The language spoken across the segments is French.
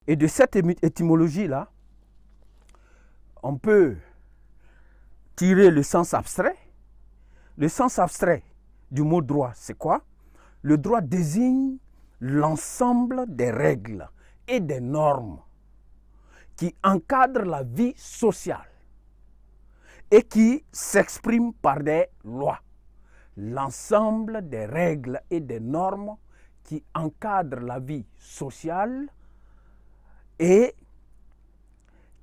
Et de cette étymologie-là, on peut tirer le sens abstrait. Le sens abstrait du mot droit, c'est quoi? Le droit désigne l'ensemble des règles et des normes qui encadrent la vie sociale et qui s'expriment par des lois. L'ensemble des règles et des normes qui encadrent la vie sociale et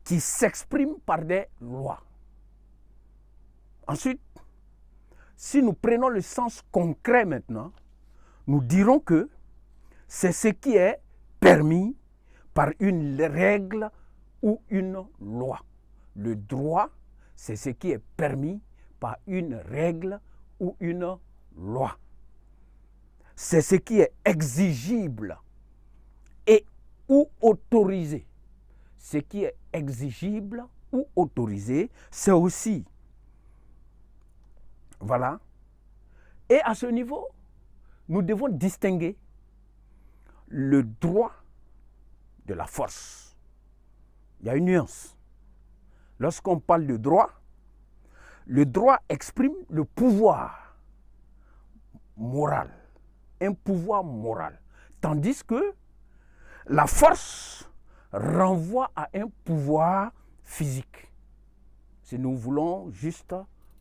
qui s'expriment par des lois. Ensuite, si nous prenons le sens concret maintenant, nous dirons que c'est ce qui est permis par une règle ou une loi. Le droit, c'est ce qui est permis par une règle ou une loi. C'est ce qui est exigible et ou autorisé. Ce qui est exigible ou autorisé, c'est aussi, voilà. Et à ce niveau, nous devons distinguer le droit de la force. Il y a une nuance. Lorsqu'on parle de droit, le droit exprime le pouvoir moral, un pouvoir moral. Tandis que la force renvoie à un pouvoir physique. Si nous voulons juste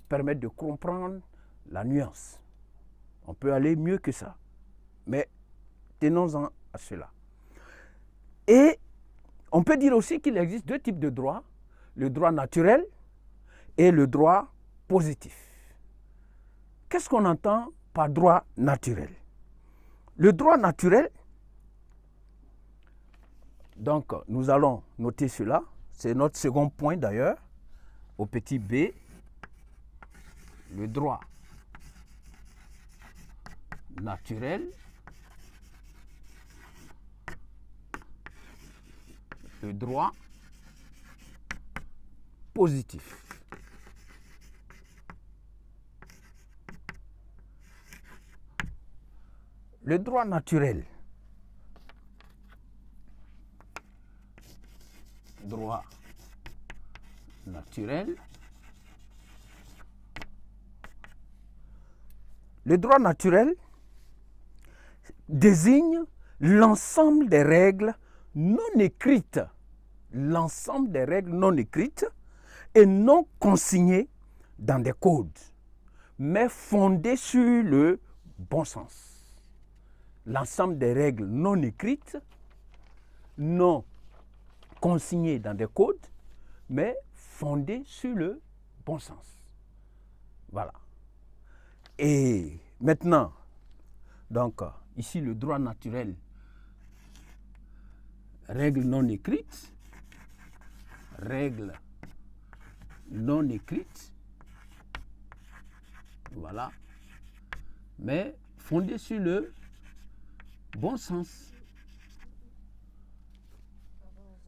permettre de comprendre la nuance. On peut aller mieux que ça. Mais tenons-en à cela. Et on peut dire aussi qu'il existe deux types de droits, le droit naturel et le droit positif. Qu'est-ce qu'on entend par droit naturel? Le droit naturel, donc nous allons noter cela, c'est notre second point d'ailleurs, au petit b, le droit naturel, le droit positif. Le droit naturel, droit naturel. Le droit naturel désigne l'ensemble des règles non écrites, l'ensemble des règles non écrites et non consignées dans des codes, mais fondées sur le bon sens. L'ensemble des règles non écrites, non consignées dans des codes, mais fondées sur le bon sens. Voilà. Et maintenant, donc, ici le droit naturel, règles non écrites, règles non écrites, voilà, mais fondées sur le bon sens.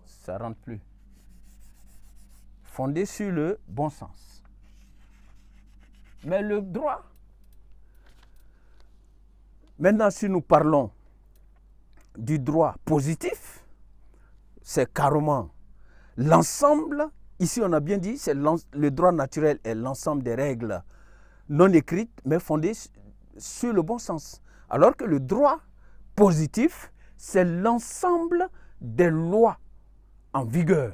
Ça rentre plus. Fondées sur le bon sens. Mais le droit, maintenant si nous parlons du droit positif, c'est carrément l'ensemble, ici on a bien dit, c'est le droit naturel est l'ensemble des règles non écrites, mais fondées sur le bon sens. Alors que le droit positif, c'est l'ensemble des lois en vigueur.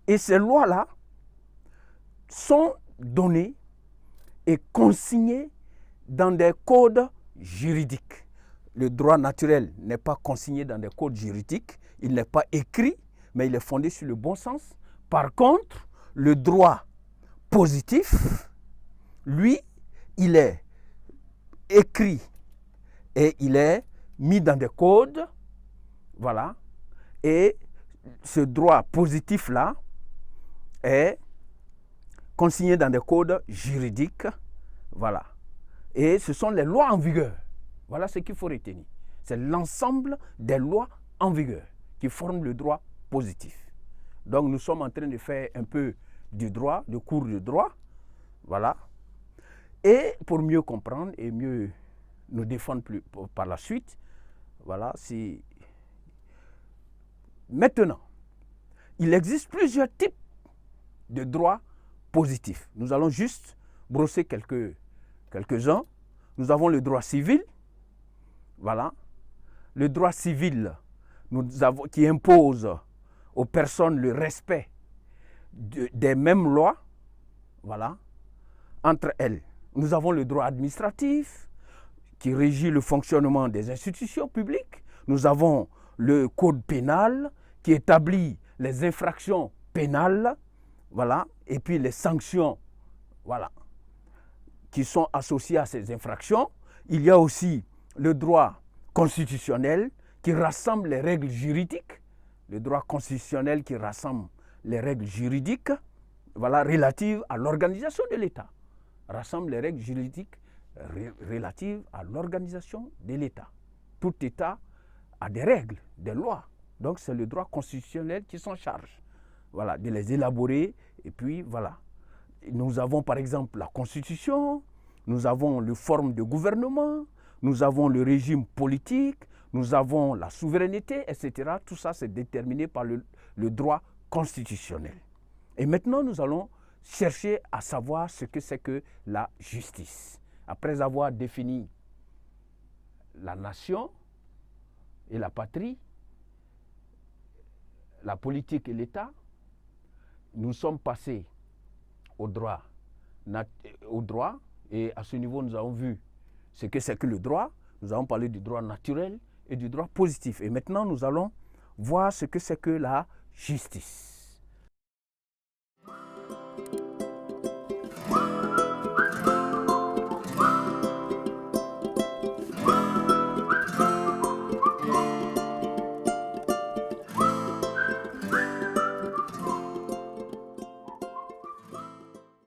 Et ces lois-là sont données et consignées dans des codes juridiques. Le droit naturel n'est pas consigné dans des codes juridiques, il n'est pas écrit, mais il est fondé sur le bon sens. Par contre, le droit positif, lui, il est écrit et il est mis dans des codes, voilà, et ce droit positif-là est consigné dans des codes juridiques, voilà, et ce sont les lois en vigueur. Voilà ce qu'il faut retenir. C'est l'ensemble des lois en vigueur qui forment le droit positif. Donc nous sommes en train de faire un peu du droit, de cours de droit, voilà. Et pour mieux comprendre et mieux nous défendre par la suite, voilà, si Maintenant, il existe plusieurs types de droits positifs. Nous allons juste brosser quelques-uns. Nous avons le droit civil. Voilà. Le droit civil qui impose aux personnes le respect des mêmes lois. Voilà. Entre elles. Nous avons le droit administratif qui régit le fonctionnement des institutions publiques. Nous avons le code pénal qui établit les infractions pénales, voilà, et puis les sanctions, voilà, qui sont associées à ces infractions. Il y a aussi le droit constitutionnel qui rassemble les règles juridiques, le droit constitutionnel qui rassemble les règles juridiques, voilà, relatives à l'organisation de l'État, rassemble les règles juridiques relatives à l'organisation de l'État. Tout État a des règles, des lois. Donc c'est le droit constitutionnel qui s'en charge, voilà, de les élaborer. Et puis voilà. Nous avons par exemple la Constitution, nous avons les formes de gouvernement, nous avons le régime politique, nous avons la souveraineté, etc. Tout ça c'est déterminé par le droit constitutionnel. Et maintenant nous allons chercher à savoir ce que c'est que la justice. Après avoir défini la nation et la patrie, la politique et l'État, nous sommes passés au droit. Et à ce niveau, nous avons vu ce que c'est que le droit. Nous avons parlé du droit naturel et du droit positif. Et maintenant, nous allons voir ce que c'est que la justice.